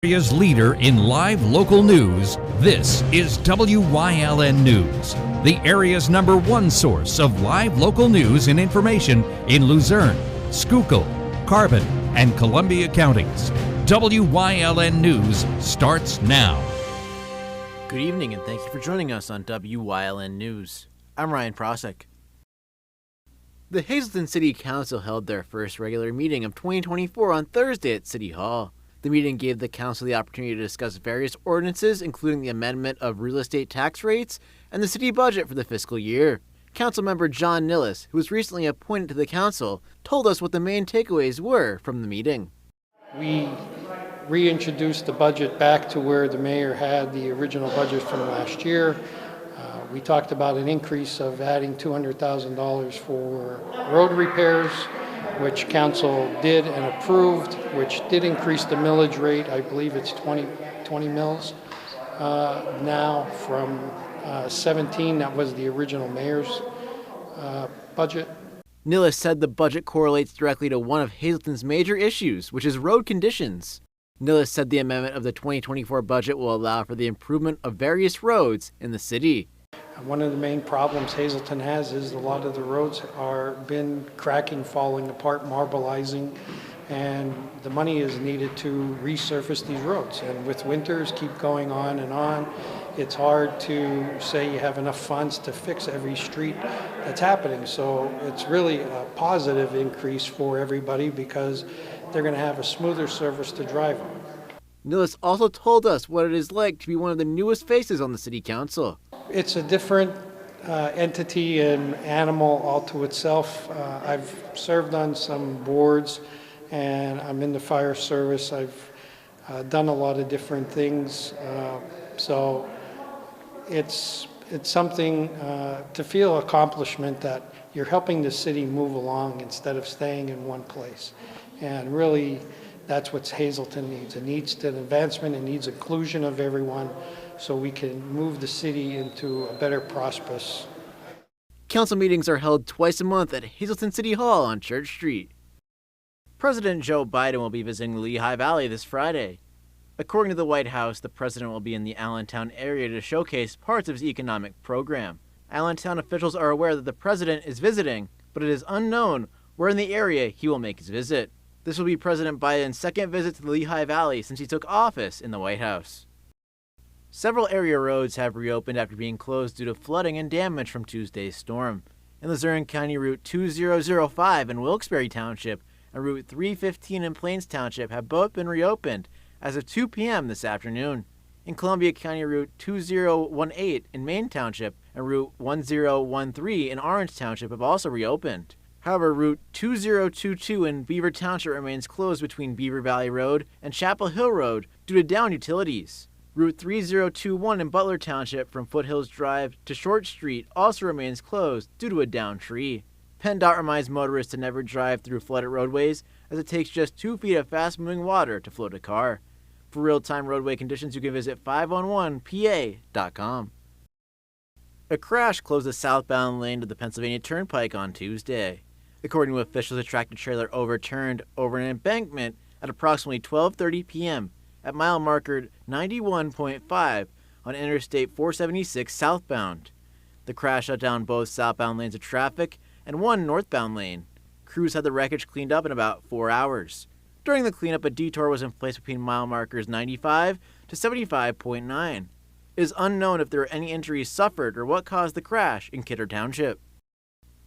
Area's leader in live local news, this is WYLN News, the area's #1 source of live local news and information in Luzerne, Schuylkill, Carbon, and Columbia counties. WYLN News starts now. Good evening and thank you for joining us on WYLN News. I'm Ryan Prosick. The Hazleton City Council held their first regular meeting of 2024 on Thursday at City Hall. The meeting gave the council the opportunity to discuss various ordinances, including the amendment of real estate tax rates and the city budget for the fiscal year. Councilmember John Nillis, who was recently appointed to the council, told us what the main takeaways were from the meeting. We reintroduced the budget back to where the mayor had the original budget from last year. We talked about an increase of adding $200,000 for road repairs, which council did and approved, which did increase the millage rate. I believe it's 20 mills now from 17. That was the original mayor's budget. Nillis said the budget correlates directly to one of Hazleton's major issues, which is road conditions. Nillis said the amendment of the 2024 budget will allow for the improvement of various roads in the city. One of the main problems Hazleton has is a lot of the roads are been cracking, falling apart, marbleizing, and the money is needed to resurface these roads. And with winters keep going on and on, it's hard to say you have enough funds to fix every street that's happening. So it's really a positive increase for everybody because they're going to have a smoother surface to drive on. Nillis also told us what it is like to be one of the newest faces on the city council. It's a different entity and animal all to itself. I've served on some boards and I'm in the fire service. I've done a lot of different things. So it's something to feel accomplishment that you're helping the city move along instead of staying in one place. And really, that's what Hazleton needs. It needs an advancement, it needs inclusion of everyone so we can move the city into a better prosperous. Council meetings are held twice a month at Hazleton City Hall on Church Street. President Joe Biden will be visiting the Lehigh Valley this Friday. According to the White House, the president will be in the Allentown area to showcase parts of his economic program. Allentown officials are aware that the president is visiting, but it is unknown where in the area he will make his visit. This will be President Biden's second visit to the Lehigh Valley since he took office in the White House. Several area roads have reopened after being closed due to flooding and damage from Tuesday's storm. In Luzerne County, Route 2005 in Wilkes-Barre Township and Route 315 in Plains Township have both been reopened as of 2 p.m. this afternoon. In Columbia County, Route 2018 in Main Township and Route 1013 in Orange Township have also reopened. However, Route 2022 in Beaver Township remains closed between Beaver Valley Road and Chapel Hill Road due to downed utilities. Route 3021 in Butler Township from Foothills Drive to Short Street also remains closed due to a downed tree. PennDOT reminds motorists to never drive through flooded roadways as it takes just 2 feet of fast-moving water to float a car. For real-time roadway conditions, you can visit 511pa.com. A crash closed the southbound lane of the Pennsylvania Turnpike on Tuesday. According to officials, a tractor-trailer overturned over an embankment at approximately 12:30 p.m. at mile marker 91.5 on Interstate 476 southbound. The crash shut down both southbound lanes of traffic and one northbound lane. Crews had the wreckage cleaned up in about 4 hours. During the cleanup, a detour was in place between mile markers 95 to 75.9. It is unknown if there were any injuries suffered or what caused the crash in Kidder Township.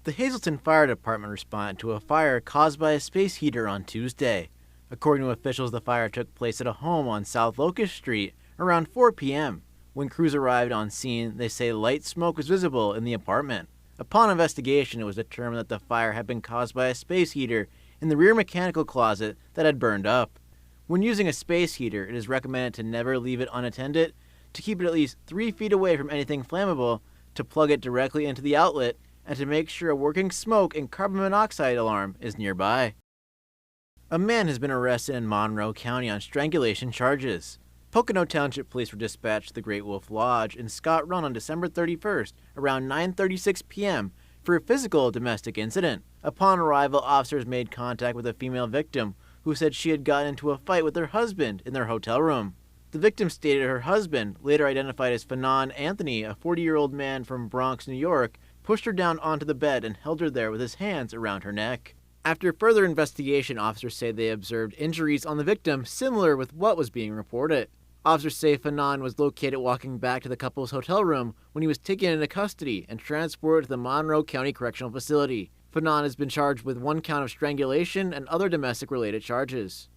The Hazleton Fire Department responded to a fire caused by a space heater on Tuesday. According to officials, the fire took place at a home on South Locust Street around 4 p.m. When crews arrived on scene, they say light smoke was visible in the apartment. Upon investigation, it was determined that the fire had been caused by a space heater in the rear mechanical closet that had burned up. When using a space heater, it is recommended to never leave it unattended, to keep it at least 3 feet away from anything flammable, to plug it directly into the outlet, and to make sure a working smoke and carbon monoxide alarm is nearby. A man has been arrested in Monroe County on strangulation charges. Pocono Township Police were dispatched to the Great Wolf Lodge in Scott Run on December 31st around 9:36 p.m. for a physical domestic incident. Upon arrival, officers made contact with a female victim who said she had gotten into a fight with her husband in their hotel room. The victim stated her husband, later identified as Fanon Anthony, a 40-year-old man from Bronx, New York, pushed her down onto the bed and held her there with his hands around her neck. After further investigation, officers say they observed injuries on the victim similar with what was being reported. Officers say Fanon was located walking back to the couple's hotel room when he was taken into custody and transported to the Monroe County Correctional Facility. Fanon has been charged with 1 count of strangulation and other domestic-related charges.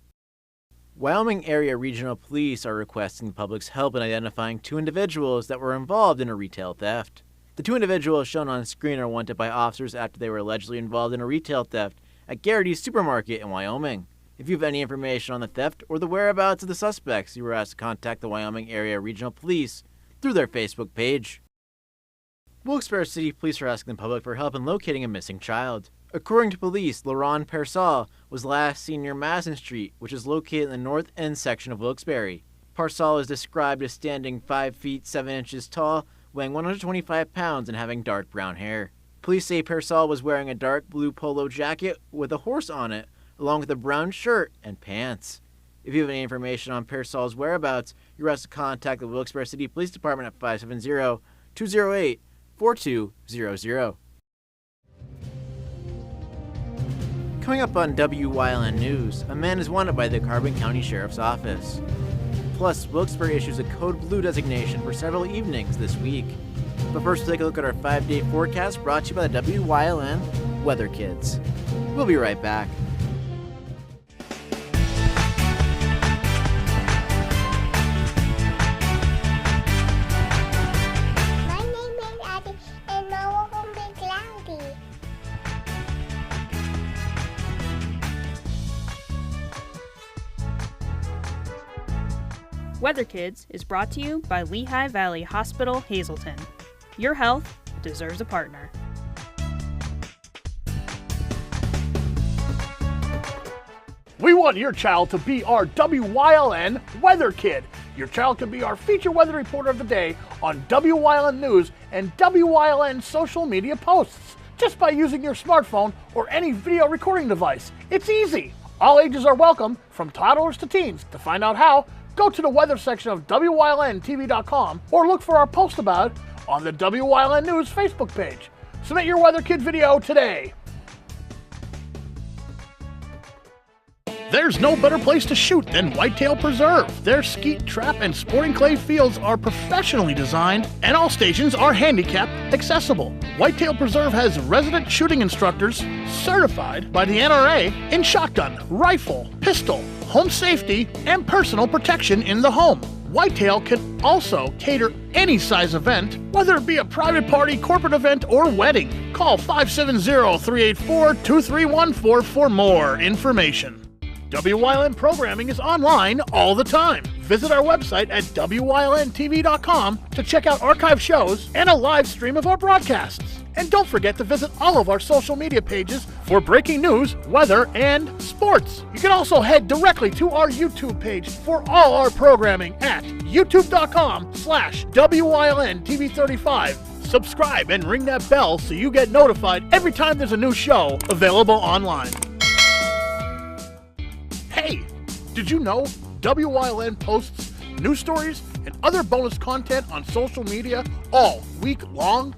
Wyoming Area Regional Police are requesting the public's help in identifying 2 individuals that were involved in a retail theft. The 2 individuals shown on screen are wanted by officers after they were allegedly involved in a retail theft at Garrity's Supermarket in Wyoming. If you have any information on the theft or the whereabouts of the suspects, you are asked to contact the Wyoming Area Regional Police through their Facebook page. Wilkes-Barre City Police are asking the public for help in locating a missing child. According to police, LaRon Pearsall was last seen near Madison Street, which is located in the north end section of Wilkes-Barre. Pearsall is described as standing 5 feet 7 inches tall, weighing 125 pounds and having dark brown hair. Police say Pearsall was wearing a dark blue polo jacket with a horse on it, along with a brown shirt and pants. If you have any information on Pearsall's whereabouts, you're asked to contact the Wilkes-Barre City Police Department at 570-208-4200. Coming up on Wyln News, a man is wanted by the Carbon County Sheriff's Office. Plus, Wilkes-Barre issues a Code Blue designation for several evenings this week. But first, take a look at our 5-day forecast brought to you by the Wyln Weather Kids. We'll be right back. My name is Abby, and my will be cloudy. Weather Kids is brought to you by Lehigh Valley Hospital, Hazleton. Your health deserves a partner. We want your child to be our WYLN Weather Kid. Your child can be our feature weather reporter of the day on WYLN News and WYLN social media posts, just by using your smartphone or any video recording device. It's easy. All ages are welcome, from toddlers to teens. To find out how, go to the weather section of WYLNTV.com or look for our post about it on the WYLN News Facebook page. Submit your Weather Kid video today. There's no better place to shoot than Whitetail Preserve. Their skeet, trap, and sporting clay fields are professionally designed, and all stations are handicap accessible. Whitetail Preserve has resident shooting instructors certified by the NRA in shotgun, rifle, pistol, home safety, and personal protection in the home. Whitetail can also cater any size event, whether it be a private party, corporate event, or wedding. Call 570-384-2314 for more information. WYLN programming is online all the time. Visit our website at WYLNTV.com to check out archive shows and a live stream of our broadcasts. And don't forget to visit all of our social media pages for breaking news, weather, and sports. You can also head directly to our YouTube page for all our programming at youtube.com/WYLNTV35. Subscribe and ring that bell so you get notified every time there's a new show available online. Hey, did you know WYLN posts news stories and other bonus content on social media all week long?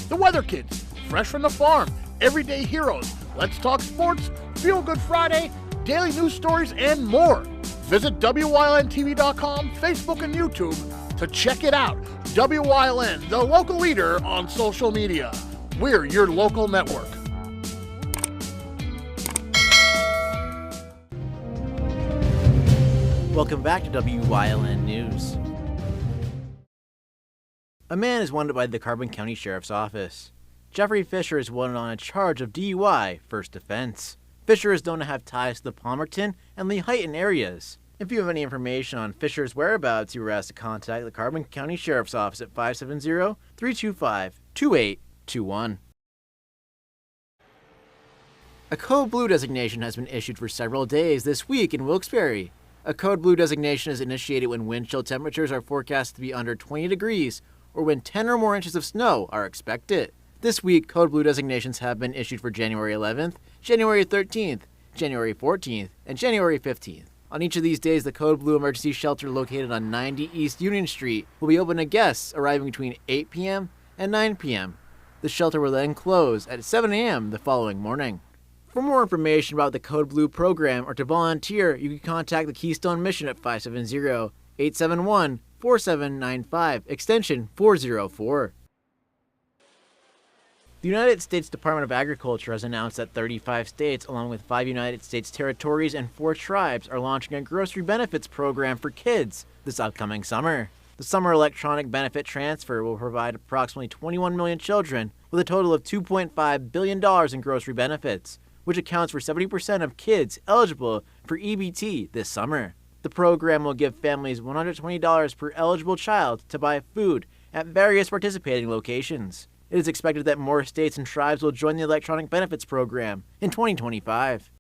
The Weather Kids, Fresh from the Farm, Everyday Heroes, Let's Talk Sports, Feel Good Friday, daily news stories, and more. Visit WYLNTV.com, Facebook, and YouTube to check it out. WYLN, the local leader on social media. We're your local network. Welcome back to Wyln News. A man is wanted by the Carbon County Sheriff's Office. Jeffrey Fisher is wanted on a charge of DUI, first offense. Fisher is known to have ties to the Palmerton and Lehighton areas. If you have any information on Fisher's whereabouts, you are asked to contact the Carbon County Sheriff's Office at 570-325-2821. A Code Blue designation has been issued for several days this week in Wilkes-Barre. A Code Blue designation is initiated when wind chill temperatures are forecast to be under 20 degrees or when 10 or more inches of snow are expected. This week, Code Blue designations have been issued for January 11th, January 13th, January 14th, and January 15th. On each of these days, the Code Blue Emergency Shelter located on 90 East Union Street will be open to guests arriving between 8 p.m. and 9 p.m. The shelter will then close at 7 a.m. the following morning. For more information about the Code Blue program or to volunteer, you can contact the Keystone Mission at 570-871-4795, extension 404. The United States Department of Agriculture has announced that 35 states, along with 5 United States territories and 4 tribes, are launching a grocery benefits program for kids this upcoming summer. The Summer Electronic Benefit Transfer will provide approximately 21 million children with a total of $2.5 billion in grocery benefits, which accounts for 70% of kids eligible for EBT this summer. The program will give families $120 per eligible child to buy food at various participating locations. It is expected that more states and tribes will join the Electronic Benefits Program in 2025.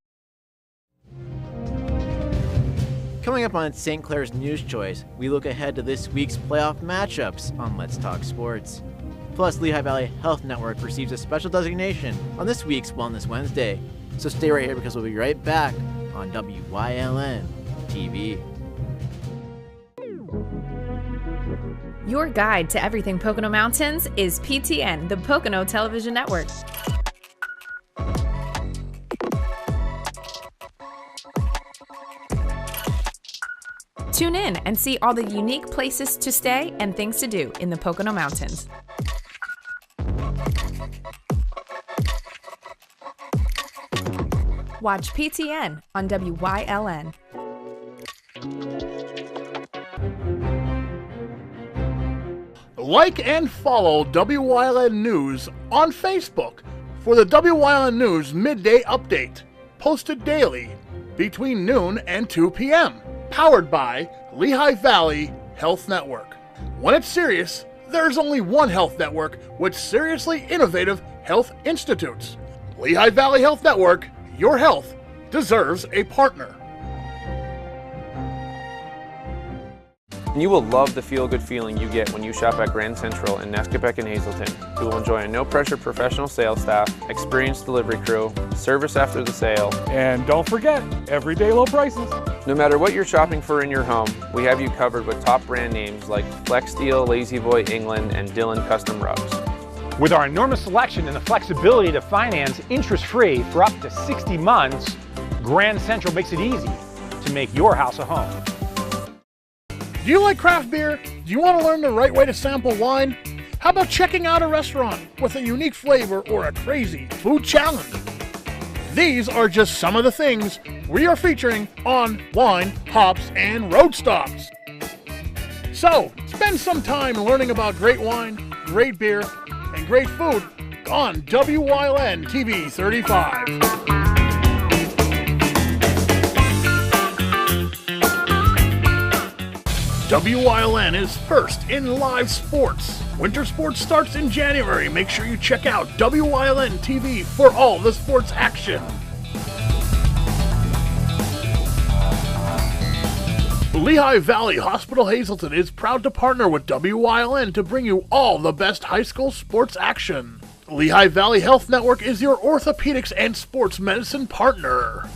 Coming up on St. Clair's News Choice, we look ahead to this week's playoff matchups on Let's Talk Sports. Plus, Lehigh Valley Health Network receives a special designation on this week's Wellness Wednesday. So stay right here because we'll be right back on WYLN TV. Your guide to everything Pocono Mountains is PTN, the Pocono Television Network. Tune in and see all the unique places to stay and things to do in the Pocono Mountains. Watch PTN on WYLN. Like and follow WYLN News on Facebook for the WYLN News Midday Update, posted daily between noon and 2 p.m., powered by Lehigh Valley Health Network. When it's serious, there's only one health network with seriously innovative health institutes. Lehigh Valley Health Network, your health deserves a partner. You will love the feel-good feeling you get when you shop at Grand Central in Nescopeck and Hazleton. You will enjoy a no-pressure professional sales staff, experienced delivery crew, service after the sale, and don't forget, everyday low prices. No matter what you're shopping for in your home, we have you covered with top brand names like Flex Steel, Lazy Boy England, and Dillon Custom Rugs. With our enormous selection and the flexibility to finance interest-free for up to 60 months, Grand Central makes it easy to make your house a home. Do you like craft beer? Do you want to learn the right way to sample wine? How about checking out a restaurant with a unique flavor or a crazy food challenge? These are just some of the things we are featuring on Wine, Hops, and Road Stops. So, spend some time learning about great wine, great beer, and great food on WYLN TV 35. WYLN is first in live sports. Winter sports starts in January. Make sure you check out WYLN TV for all the sports action. Lehigh Valley Hospital Hazleton is proud to partner with WYLN to bring you all the best high school sports action. Lehigh Valley Health Network is your orthopedics and sports medicine partner.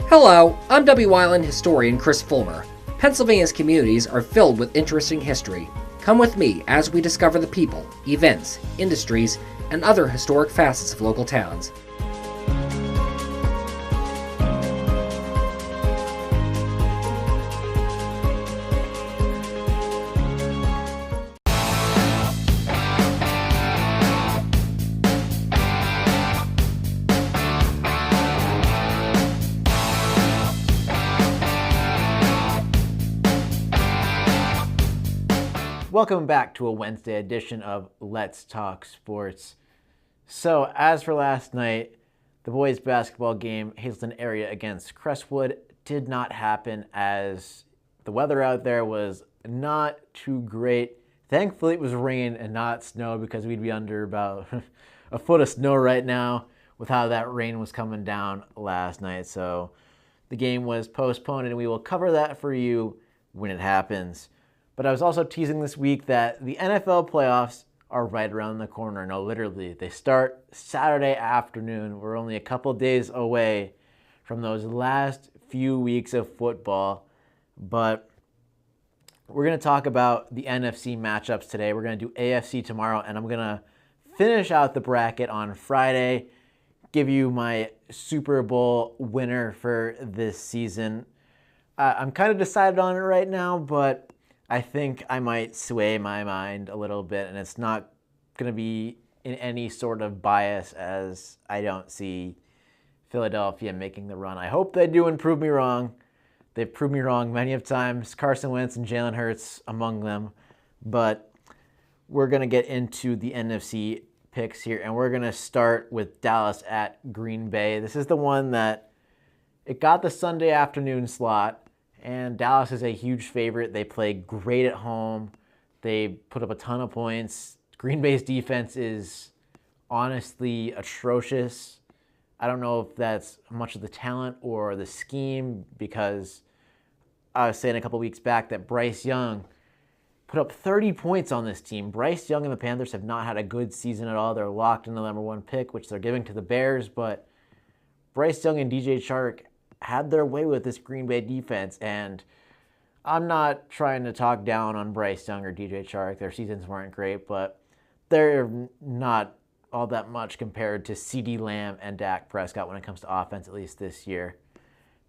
Hello, I'm WYLN historian Chris Fulmer. Pennsylvania's communities are filled with interesting history. Come with me as we discover the people, events, industries, and other historic facets of local towns. Welcome back to a Wednesday edition of Let's Talk Sports. So, as for last night, the boys basketball game, Hazleton area against Crestwood, did not happen as the weather out there was not too great. Thankfully, it was rain and not snow because we'd be under about a foot of snow right now with how that rain was coming down last night. So, the game was postponed and we will cover that for you when it happens. But I was also teasing this week that the NFL playoffs are right around the corner. No, literally. They start Saturday afternoon. We're only a couple days away from those last few weeks of football. But we're going to talk about the NFC matchups today. We're going to do AFC tomorrow, and I'm going to finish out the bracket on Friday, give you my Super Bowl winner for this season. I'm kind of decided on it right now, but I think I might sway my mind a little bit, and it's not going to be in any sort of bias, as I don't see Philadelphia making the run. I hope they do and prove me wrong. They've proved me wrong many of times, Carson Wentz and Jalen Hurts among them. But we're going to get into the NFC picks here, and we're going to start with Dallas at Green Bay. This is the one that it got the Sunday afternoon slot. And Dallas is a huge favorite. They play great at home. They put up a ton of points. Green Bay's defense is honestly atrocious. I don't know if that's much of the talent or the scheme, because I was saying a couple weeks back that Bryce Young put up 30 points on this team. Bryce Young and the Panthers have not had a good season at all. They're locked in the number 1 pick, which they're giving to the Bears. But Bryce Young and DJ Chark had their way with this Green Bay defense, and I'm not trying to talk down on Bryce Young or DJ Chark. Their seasons weren't great, but they're not all that much compared to CeeDee Lamb and Dak Prescott when it comes to offense, at least this year,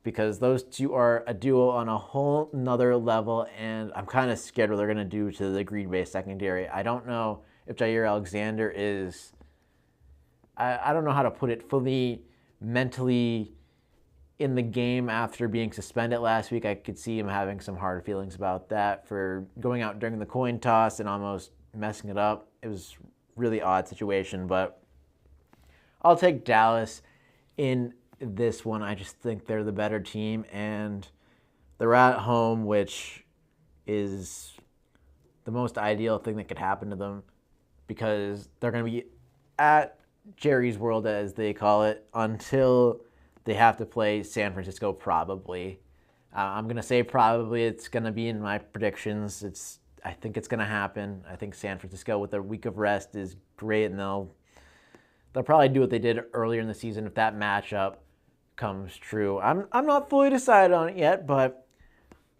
because those two are a duo on a whole nother level, and I'm kind of scared what they're going to do to the Green Bay secondary. I don't know if Jair Alexander is, I don't know how to put it, fully mentally in the game after being suspended last week. I could see him having some hard feelings about that for going out during the coin toss and almost messing it up. It was a really odd situation, but I'll take Dallas in this one. I just think they're the better team, and they're at home, which is the most ideal thing that could happen to them, because they're going to be at Jerry's World, as they call it, until they have to play San Francisco, probably. I'm going to say probably. It's going to be in my predictions. I think it's going to happen. I think San Francisco, with their week of rest, is great, and they'll probably do what they did earlier in the season if that matchup comes true. I'm not fully decided on it yet, but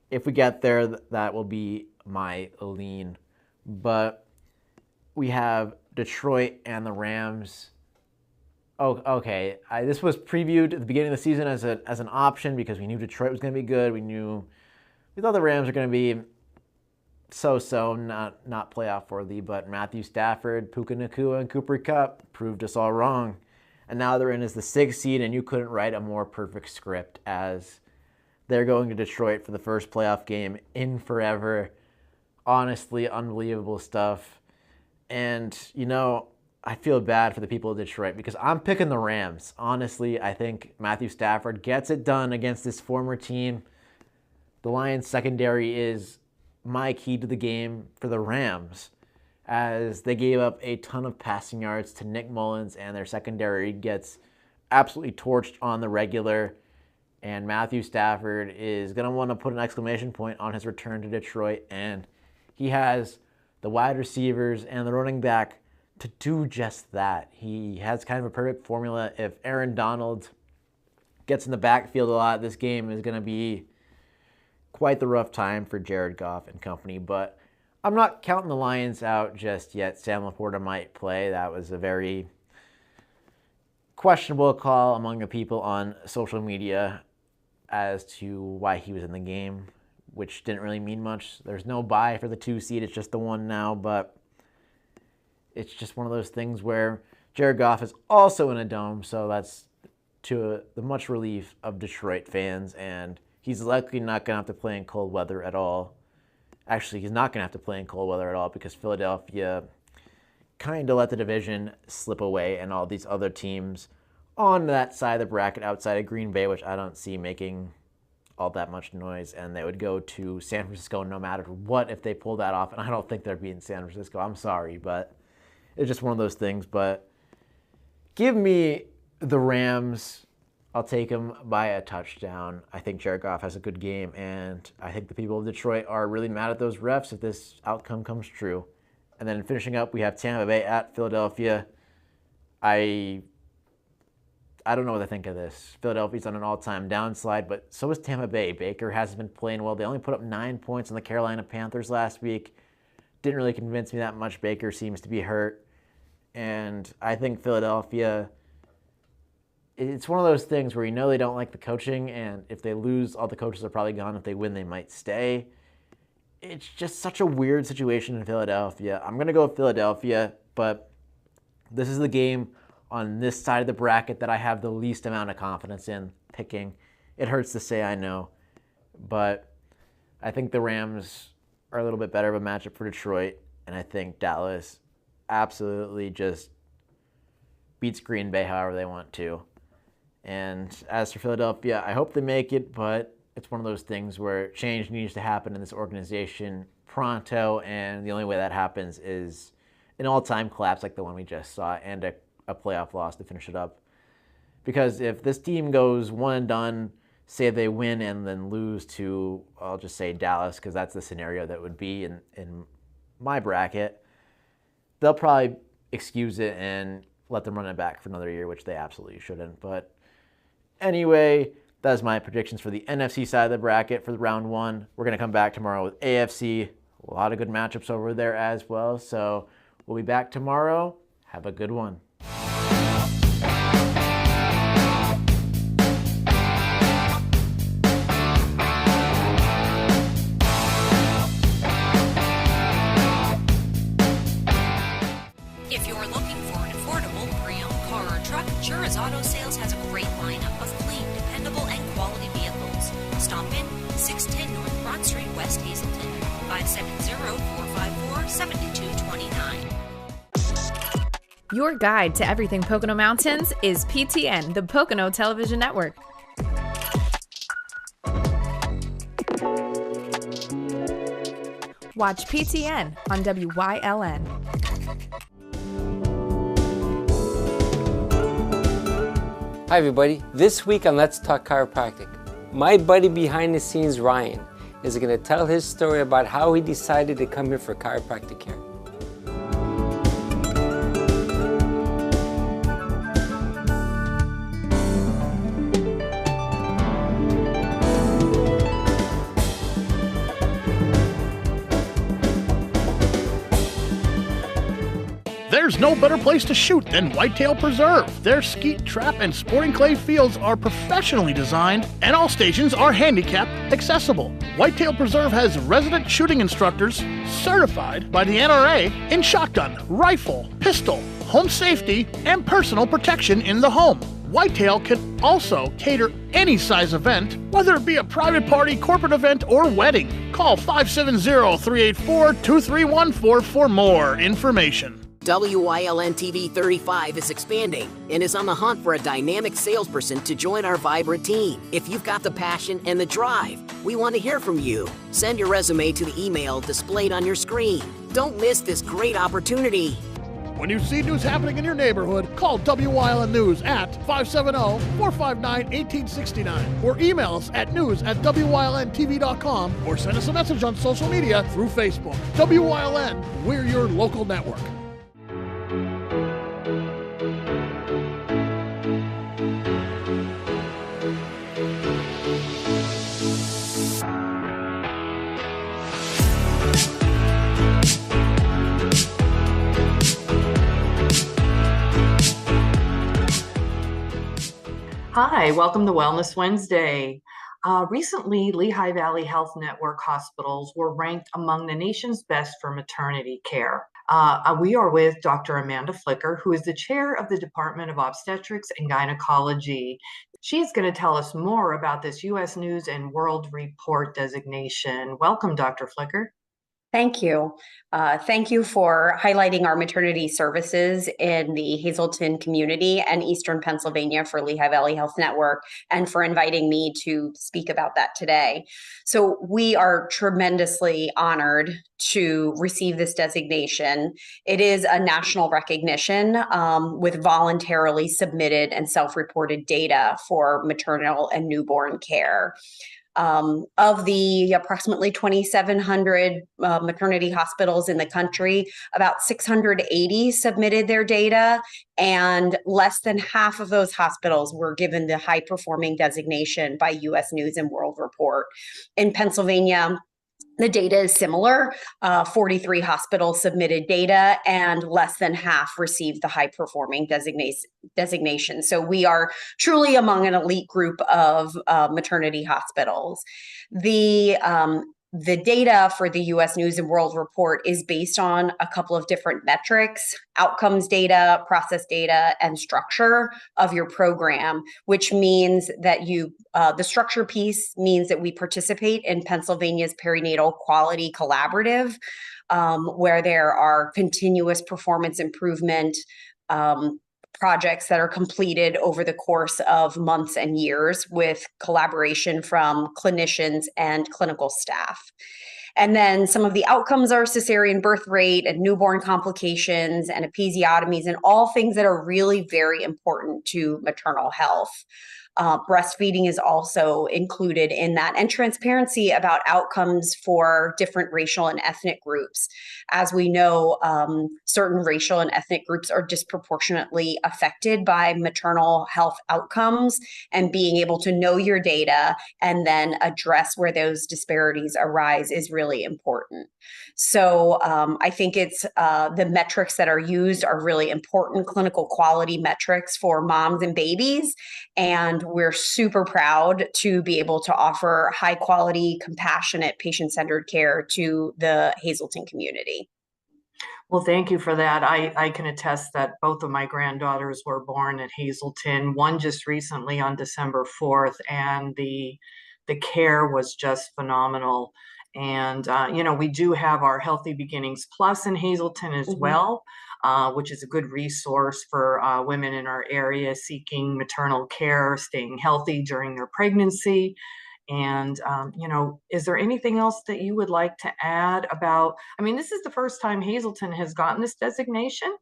if we get there, that will be my lean. But we have Detroit and the Rams. Oh, okay. This was previewed at the beginning of the season as an option because we knew Detroit was going to be good. We thought the Rams were going to be so-so, not playoff worthy. But Matthew Stafford, Puka Nacua, and Cooper Kupp proved us all wrong. And now they're in as the 6th seed, and you couldn't write a more perfect script, as they're going to Detroit for the first playoff game in forever. Honestly, unbelievable stuff. And, I feel bad for the people of Detroit because I'm picking the Rams. Honestly, I think Matthew Stafford gets it done against this former team. The Lions secondary is my key to the game for the Rams, as they gave up a ton of passing yards to Nick Mullins, and their secondary gets absolutely torched on the regular. And Matthew Stafford is going to want to put an exclamation point on his return to Detroit, and he has the wide receivers and the running back to do just that. He has kind of a perfect formula. If Aaron Donald gets in the backfield a lot, this game is going to be quite the rough time for Jared Goff and company. But I'm not counting the Lions out just yet. Sam Laporta might play. That was a very questionable call among the people on social media as to why he was in the game, which didn't really mean much. There's no bye for the 2 seed. It's just the 1 now, but it's just one of those things where Jared Goff is also in a dome, so that's to the much relief of Detroit fans, and he's likely not going to have to play in cold weather at all. Actually, he's not going to have to play in cold weather at all because Philadelphia kind of let the division slip away, and all these other teams on that side of the bracket outside of Green Bay, which I don't see making all that much noise, and they would go to San Francisco no matter what if they pull that off, and I don't think they're beating San Francisco. I'm sorry, but it's just one of those things. But give me the Rams I'll take him by a touchdown. I think Jared Goff has a good game, and I think the people of Detroit are really mad at those refs if this outcome comes true. And then finishing up, we have Tampa Bay at Philadelphia. I don't know what to think of this. Philadelphia's on an all-time downslide, but so is Tampa Bay. Baker hasn't been playing well. They only put up 9 points on the Carolina Panthers last week. Didn't really convince me that much. Baker seems to be hurt. And I think Philadelphia, it's one of those things where you know they don't like the coaching, and if they lose, all the coaches are probably gone. If they win, they might stay. It's just such a weird situation in Philadelphia. I'm going to go with Philadelphia, but this is the game on this side of the bracket that I have the least amount of confidence in picking. It hurts to say, I know, but I think the Rams are a little bit better of a matchup for Detroit, and I think Dallas absolutely just beats Green Bay however they want to. And as for Philadelphia, I hope they make it, but it's one of those things where change needs to happen in this organization pronto, and the only way that happens is an all-time collapse like the one we just saw and a playoff loss to finish it up. Because if this team goes one and done, say they win and then lose to, I'll just say Dallas, because that's the scenario that would be in my bracket, they'll probably excuse it and let them run it back for another year, which they absolutely shouldn't. But anyway, that's my predictions for the NFC side of the bracket for the round one. We're going to come back tomorrow with AFC. A lot of good matchups over there as well. So we'll be back tomorrow. Have a good one. If you're looking for an affordable pre-owned car or truck, Jura's Auto Sales has a great lineup of clean, dependable, and quality vehicles. Stop in 610 North Broad Street, West Hazelton, 570-454-7229. Your guide to everything Pocono Mountains is PTN, the Pocono Television Network. Watch PTN on WYLN. Hi everybody, this week on Let's Talk Chiropractic, my buddy behind the scenes, Ryan, is going to tell his story about how he decided to come here for chiropractic care. There's no better place to shoot than Whitetail Preserve. Their skeet, trap, and sporting clay fields are professionally designed, and all stations are handicap accessible. Whitetail Preserve has resident shooting instructors certified by the NRA in shotgun, rifle, pistol, home safety, and personal protection in the home. Whitetail can also cater any size event, whether it be a private party, corporate event, or wedding. Call 570-384-2314 for more information. WYLN TV 35 is expanding and is on the hunt for a dynamic salesperson to join our vibrant team. If you've got the passion and the drive, we want to hear from you. Send your resume to the email displayed on your screen. Don't miss this great opportunity. When you see news happening in your neighborhood, call WYLN News at 570-459-1869 or email us at news@WYLNTV.com or send us a message on social media through Facebook. WYLN, we're your local network. Hi, welcome to Wellness Wednesday. Recently, Lehigh Valley Health Network hospitals were ranked among the nation's best for maternity care. We are with Dr. Amanda Flicker, who is the chair of the Department of Obstetrics and Gynecology. She's going to tell us more about this U.S. News and World Report designation. Welcome, Dr. Flicker. Thank you. Thank you for highlighting our maternity services in the Hazleton community and Eastern Pennsylvania for Lehigh Valley Health Network, and for inviting me to speak about that today. So we are tremendously honored to receive this designation. It is a national recognition with voluntarily submitted and self-reported data for maternal and newborn care. Of the approximately 2,700 maternity hospitals in the country, about 680 submitted their data, and less than half of those hospitals were given the high performing designation by US News and World Report. In Pennsylvania, the data is similar. 43 hospitals submitted data and less than half received the high performing designation. So we are truly among an elite group of maternity hospitals. The data for the US News and World Report is based on a couple of different metrics: outcomes data, process data, and structure of your program, which means that the structure piece means that we participate in Pennsylvania's Perinatal Quality Collaborative, where there are continuous performance improvement projects that are completed over the course of months and years with collaboration from clinicians and clinical staff. And then some of the outcomes are cesarean birth rate and newborn complications and episiotomies, and all things that are really very important to maternal health. Breastfeeding is also included in that, and transparency about outcomes for different racial and ethnic groups. As we know, certain racial and ethnic groups are disproportionately affected by maternal health outcomes, and being able to know your data and then address where those disparities arise is really important. So I think it's the metrics that are used are really important clinical quality metrics for moms and babies. And we're super proud to be able to offer high quality, compassionate, patient-centered care to the Hazleton community. Well, thank you for that. I can attest that both of my granddaughters were born at Hazleton, one just recently on December 4th, and the care was just phenomenal. And, we do have our Healthy Beginnings Plus in Hazleton as well, which is a good resource for women in our area seeking maternal care, staying healthy during their pregnancy. And, is there anything else that you would like to add about, this is the first time Hazleton has gotten this designation?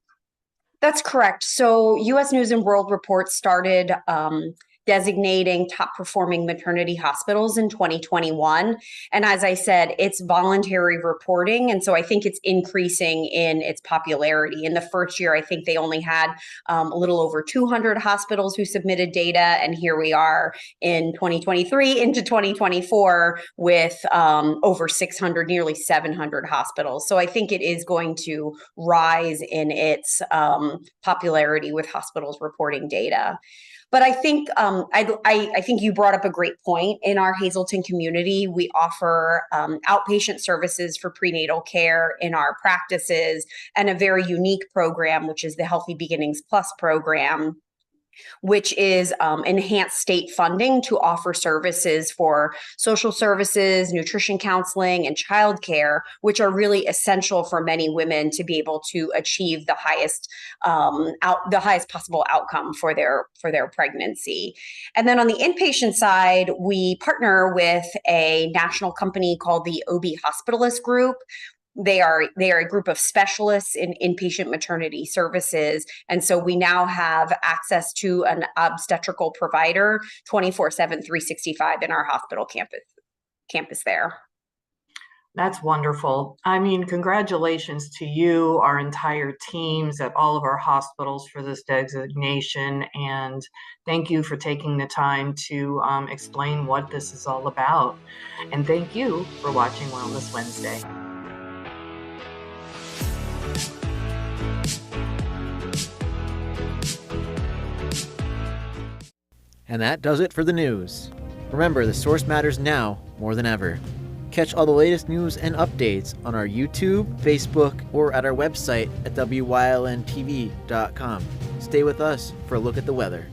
That's correct. So US News and World Report started designating top performing maternity hospitals in 2021. And as I said, it's voluntary reporting. And so I think it's increasing in its popularity. In the first year, I think they only had a little over 200 hospitals who submitted data. And here we are in 2023 into 2024 with over 600, nearly 700 hospitals. So I think it is going to rise in its popularity with hospitals reporting data. But I think I think you brought up a great point. In our Hazleton community, we offer outpatient services for prenatal care in our practices, and a very unique program, which is the Healthy Beginnings Plus program, which is enhanced state funding to offer services for social services, nutrition counseling, and childcare, which are really essential for many women to be able to achieve the highest possible outcome for their pregnancy. And then on the inpatient side, we partner with a national company called the OB Hospitalist Group. They are a group of specialists in inpatient maternity services. And so we now have access to an obstetrical provider 24/7, 365 in our hospital campus there. That's wonderful. Congratulations to you, our entire teams at all of our hospitals for this designation. And thank you for taking the time to explain what this is all about. And thank you for watching Wellness Wednesday. And that does it for the news. Remember, the source matters now more than ever. Catch all the latest news and updates on our YouTube, Facebook, or at our website at wylntv.com. Stay with us for a look at the weather.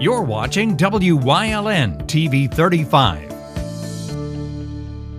You're watching WYLN TV 35.